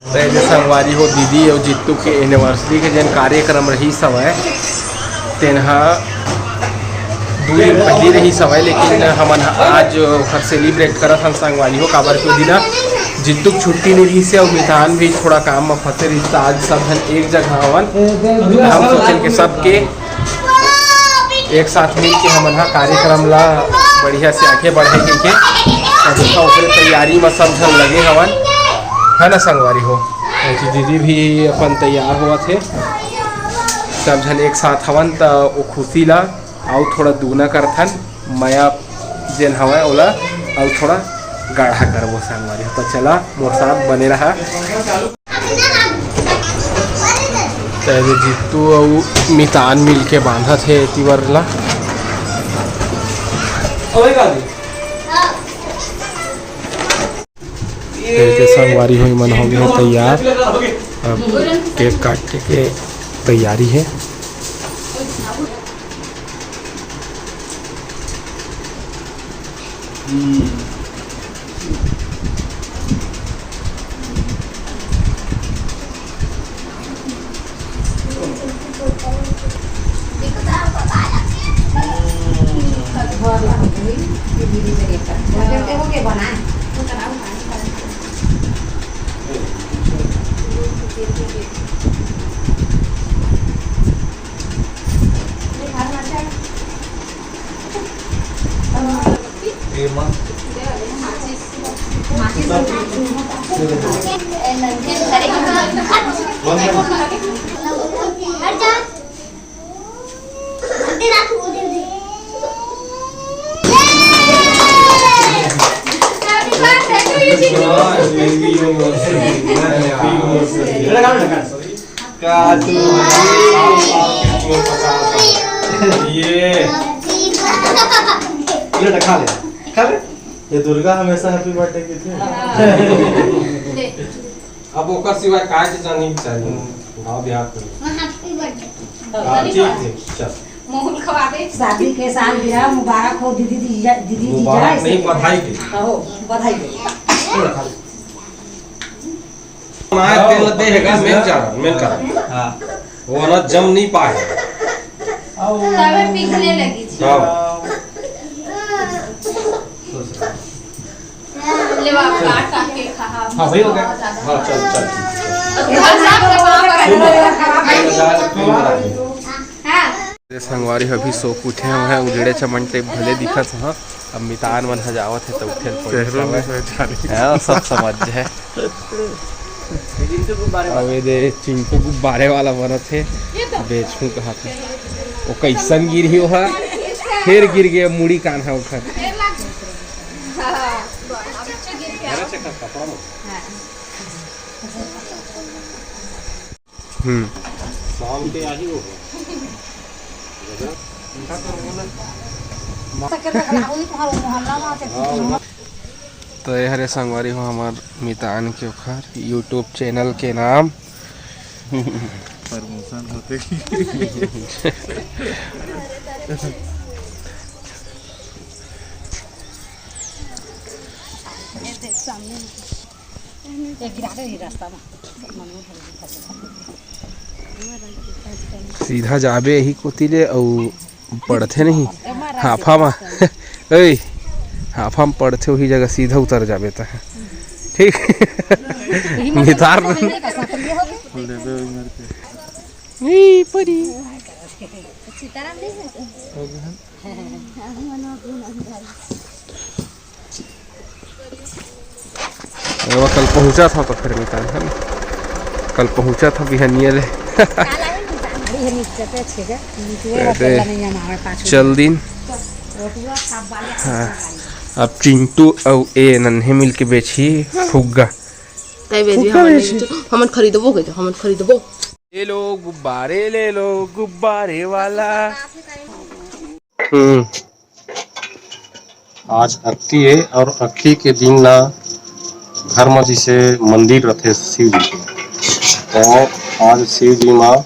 तो संगवारी हो दीदी और जित्तू के एनिवर्सरी के जन कार्यक्रम रही सवय तेनहा 2 दिन पहले रही सवय, लेकिन हमन आज सेलिब्रेट करत हम संगवारी हो काबर के दिन जित्तू छुट्टी नहीं रही से और मितान भी थोड़ा काम में फंसे रही। तो आज सब जन एक जगह हवन, हम सोचें कि सबके एक साथ मिल के हमन कार्यक्रम ला बढ़िया से आगे बढ़े के तैयारी में सब जन लगे हवन, है ना संगवारी हो। दीदी भी अपन तैयार हुआ थे, सब जन एक साथ हवन तो वो खुशी ला और थोड़ा दूना करथन मया जेन हवा ओला और थोड़ा गाढ़ा करबो संगवारी हो। तो चला मोर साथ बने रहा। तो जित्तू और मितान मिल के बांधा थे तिवर ला। संगवारी हुई मन हो गए तैयार, अब केक काटने के तैयारी है। ये दुर्गा हमेशा हैप्पी बर्थडे की थी। अब ओकर सिवाय काहे के जानी चाहिए गांव देहात में हैप्पी बर्थडे। ठीक है चल मोहन खवा दे। शादी के साल गिरा मुबारक हो दीदी दीदी मुबारक नहीं बधाई दे। हो बधाई दे। माय तेल देगा मेन कर हां वो ना जम नहीं पाए तवे पिघलने लगी थी। ले बाप काट के खा। हां भाई हो गया। हां चल संगवारी अभी सो उठे हैं उजड़े चमनटे भले दिखत हैं। अब मितान मन हजावत है तो उठे सब समझ है। अब ये दे चिंटू गुब्बारे वाला बनत है बेचूं कहा था वो कैसन गिर ही वह फिर गिर गया मुड़ी कान है उखर। शाम के आई हो तो ये हरे संगवारी हो हमार मितान के ओखर यूट्यूब चैनल के नाम प्रमोशन होते सीधा जाबे यही कोतिले और पढ़ते नहीं हाफा में हाफा में पढ़ते वही जगह सीधा उतर जाबे तो ठीक मितार परी कल पहुंचा था तो फिर मितार कल पहुंचा था बिहनिया ले चल दिन। हाँ अब चिंटू और ए नन्हे मिल के बेची फुग्गा हमन खरीदबो के हमन खरीदबो। ले लो गुब्बारे वाला। आज अक्की है और अक्की के दिन ना घर में जिसे मंदिर रखे शिव जी के तो आज शिव जी माँ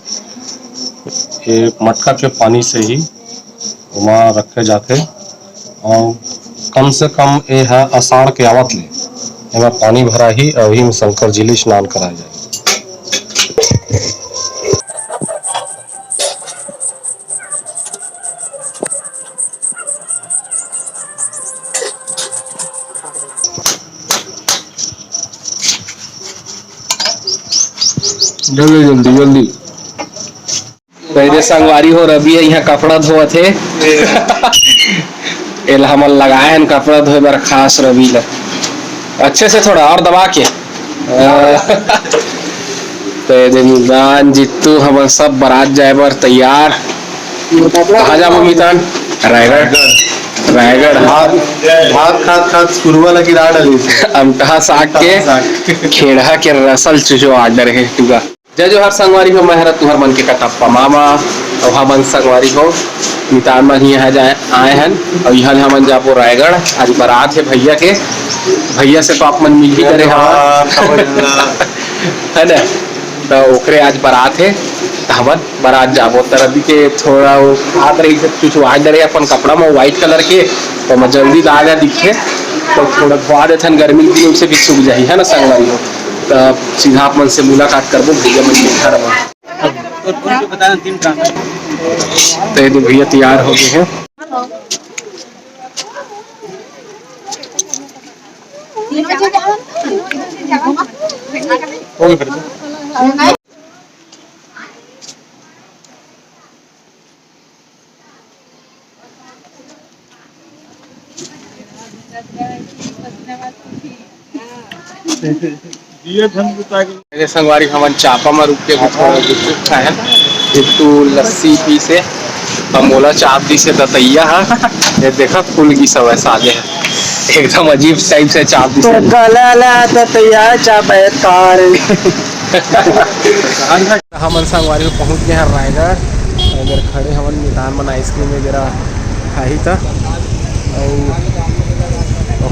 मटका के पानी से ही वहाँ रखे जाते और कम से कम ये है आषाढ़ के आवत ले एमा पानी भरा ही अभी में शंकर जी ले स्नान कराए जाए। जल्दी जल्दी जल्दी पहले संगवारी हो रवि है यहाँ कपड़ा धोआ थे एल हमन लगाए हैं कपड़ा धोए बार खास रवि ला अच्छे से थोड़ा और दबा के तो मितान जितू हम सब बारात जाए बार तैयार। कहाँ जाबो मितान? रायगढ़। रायगढ़ भात खात खात सुरवा लगी राड अली अमटहा साग के खेड़ा के रसल चुजो आर्डर है तुगा। जय जोहार संगवारी हो, मैं हरा तुहर मन के कटप्पा मामा और हमन संगवारी हो मितान मन ही जाए आए हैं और यहाँ हमन जाबो रायगढ़। आज बारात है भैया के, भैया से तो आप मन मिल ही करे है ना, तो ओकरे आज बारात है तो हमन बारात जाबो। तो रवि के थोड़ा वो हाथ रही से कुछ वाइट रहे अपन कपड़ा में व्हाइट कलर के, तो मैं जल्दी दादा दिखे तो थोड़ा धोआ देते हैं, गर्मी के दिन से भी सूख जाए है ना संगवारी हो। तो सीधा आप मन से मुलाकात करबो भैया मन के घर में। तो भैया तैयार हो गए हैं। मेरे संगवारी हमन चापा में रुक के गुपचुप खाए जितू लस्सी पी से अमोला चाप दी से दतैया है ये देखा फूल की सब ऐसा आगे है एकदम अजीब टाइप से चाप दी से दतैया चाप हमन संगवारी पहुंच गए हैं रायगढ़। अगर खड़े हमन मितान मन आइसक्रीम वगैरह खाही था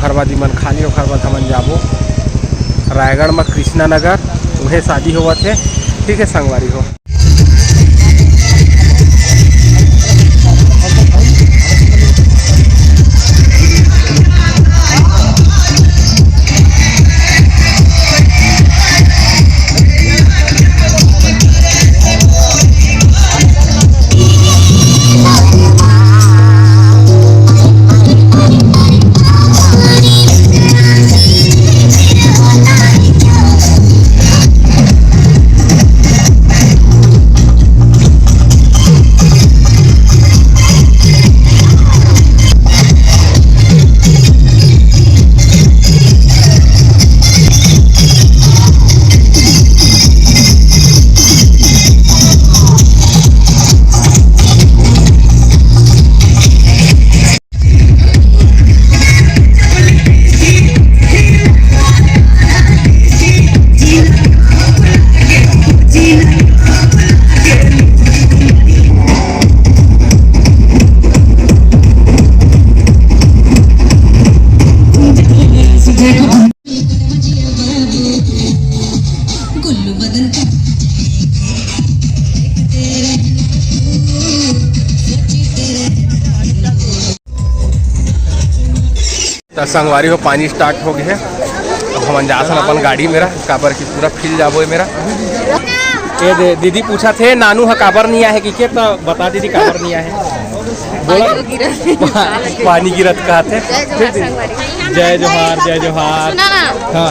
और बाद मन खाली और बाद हमन जाबो रायगढ़ में कृष्णा नगर, वह शादी हुआ थे। ठीक है संगवारी हो। तो संगवारी हो पानी स्टार्ट हो गए है। अब हम जासन अपन गाड़ी मेरा काबर की पूरा फिल जाबो है मेरा। ये दीदी पूछा थे नानू है काबर नहीं आया है कि तो बता दीदी काबर नहीं आया है। बोला पानी गिरत कहा थे। जय जोहार जय जोहार। हाँ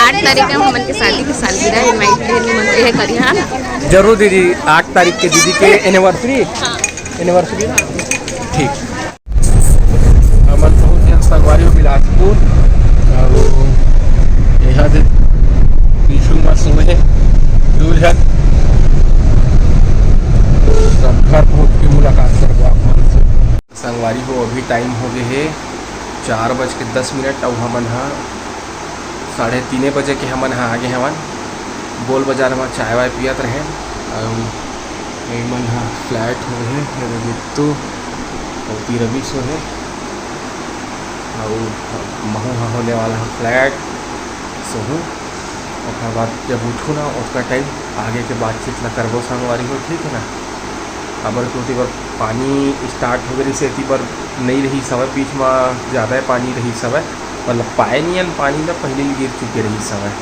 8 तारीख को हमन के शादी की सालगिरह है, निमंत्रण है करी। हाँ जरूर दीदी 8 तारीख के दीदी के एनिवर्सरी ठीक। हमन पहुँच गए संगवारी हो बिलासपुर और यहाँ से पीछू में सुबह दूर है सब घर पहुँच के मुलाकात करो आप मन से। संगवारी हो अभी टाइम हो गए है 4:10 और हमन हाँ 3:30 बजे के हमन हाँ आगे हमन बोल बाजार में चाय वाय पियत रहे और मन हाँ फ्लैट हो है जितू और रवि सो है और महू हाँ होने वाला है फ्लैट सोहूँ और बाद जब उठूँ ना उसका टाइम आगे के बातचीत ला करबो संगवारी हो। ठीक है ना। अबर क्योंकि बार पानी स्टार्ट हो गई से पर नहीं रही समय बीच में ज़्यादा पानी रही समय मतलब पाए नहीं पानी में पहले ही गिर चुके रही समय।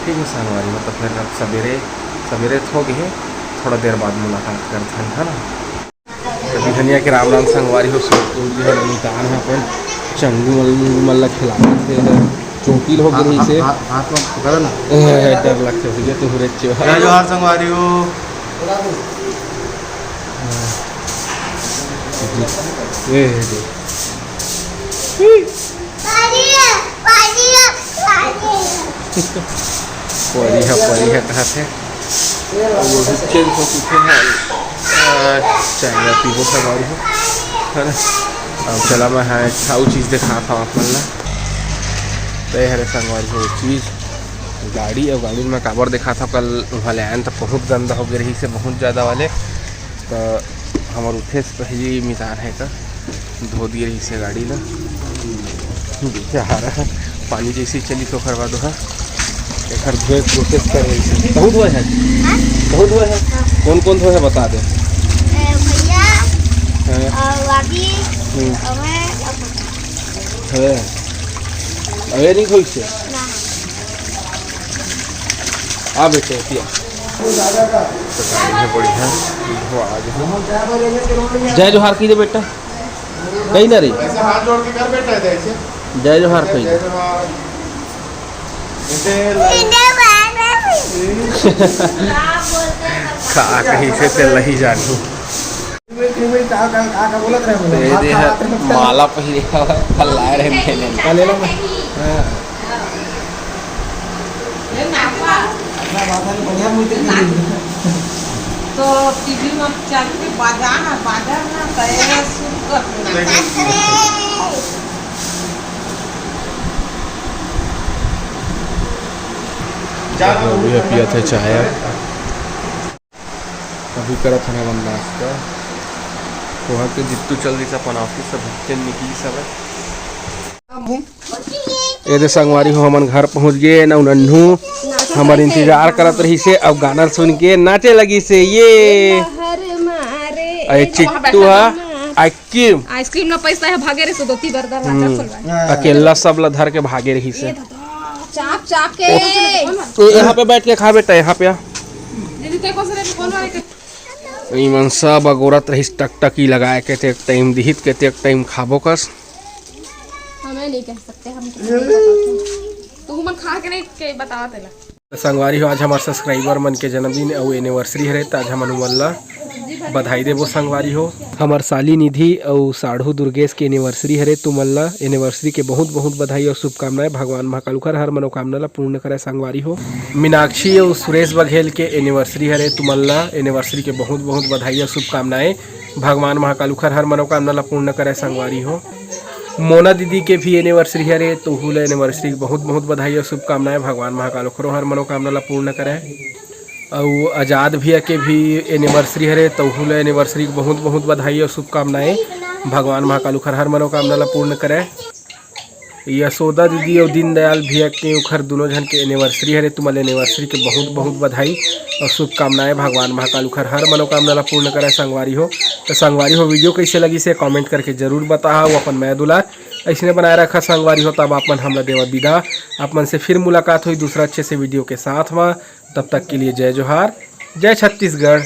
ठीक है संगवारी हो, तो फिर अब सवेरे सवेरे हो गए, थोड़ा देर बाद मुलाकात करते हैं, है ना। अभी धनिया के राम राम संगवारी हो, नितान है अपन चंगू मल्ला खिलाते थे, चोटिल हो गई से हाथ में पकड़ ना। डर लगते हो तो हुरे जय जोहार संगवारी हो। परी है कहाँ से वो भी चेंज हो चुके हैं, चाय पीबो संगवारी हो, है ना। अब चला मैं हाँ खाऊ चीज़ दिखा था अपन ला, तय हरे संगवारी हो चीज़ गाड़ी। और गाड़ी में काबर दिखा था कल वहाँ ले आए तो बहुत गंदा हो गई रही से, बहुत ज़्यादा वाले। तो हमारे उठे से पहले मितान है का धो दी रही से गाड़ी ना, आ रहा है पानी जैसे चली तो करवा दो। हाँ एक धोए प्रोसेस कर रही से बहुत हुआ है, बहुत हुआ है। कौन कौन धोए है बता दे भैया अरे नहीं खोई से आ बेटे पिया बढ़िया। जय जोहार कीजिए बेटा, कहीं ना रही हाथ जोड़ के कर बेटा ऐसे जय जोहार कहीं खा कहीं से चल रही जानू माला पहले कल लाए रहे तो टीवी में चल के बाजार ना तैयार शुरू कर अभी पिया थे चाय, अभी करा था ना नाश्ता। वहाँ के जितू चल रही अपन ऑफिस सब चल निकली सब ये दे संगवारी हो, हमन घर पहुँच गए ना। नन्हू हमार इंतजार करत रही से, अब गाना सुन के नाचे लगी से। ये अरे चिट्टू है आइसक्रीम ना पैसा है भागे रे सुदोती बर्गर अकेला सब ला धर के भागे रही से। चाप चाप के तो यहाँ पे बैठ के खा बेटा, यहाँ पे दीदी ते को से कौन वाले के ईमन सब अगोरत रही टकटकी लगाए के ते टाइम दिहित के ते टाइम खाबो कस। हमें नहीं कह सकते, हम तू मन खा के नहीं के बता देला। संगवारी हो आज हमार सब्सक्राइबर मन के जन्मदिन और एनिवर्सरी है, तो आज हमन उमल्ला बधाई देबो संगवारी हो। हमार साली निधि और साढ़ू दुर्गेश के एनिवर्सरी है, तुमल्ला एनिवर्सरी के बहुत बहुत बधाई और शुभकामनाएं। भगवान महाकालुखर हर मनोकामना ला पूर्ण करे संगवारी हो। मीनाक्षी और सुरेश बघेल के एनिवर्सरी है, तुमल्ला एनिवर्सरी के बहुत बहुत बधाई और शुभकामनाएं। भगवान महाकालुखर हर मनोकामना ला पूर्ण करे संगवारी हो। मोना दीदी के भी एनिवर्सरी है, तो हुल एनिवर्सरी की बहुत बहुत बधाई और शुभकामनाएं। भगवान महाकालुखर हर मनोकामना ला पूर्ण करे। और आज़ाद भैया के भी एनिवर्सरी है, तो हुल एनिवर्सरी की बहुत बहुत बधाई और शुभकामनाएं। भगवान महाकालुखर हर मनोकामना ला पूर्ण करे। यशोदा दीदी और दीनदयाल भैया के उखर दोनों जन के एनिवर्सरी है, तुम्हारे एनिवर्सरी के बहुत बहुत बधाई और शुभकामनाएं। भगवान महाकालुखर हर मनोकामना ला पूर्ण करे संगवारी हो। तो संगवारी हो वीडियो कैसे लगी से कमेंट करके जरूर बताओ। अपन मैं दुलार ऐसे बनाए रखा संगवारी हो। तब अपन हमला देवा विदा, अपन से फिर मुलाकात हुई दूसरा अच्छे से वीडियो के साथ में। तब तक के लिए जय जोहार, जय छत्तीसगढ़।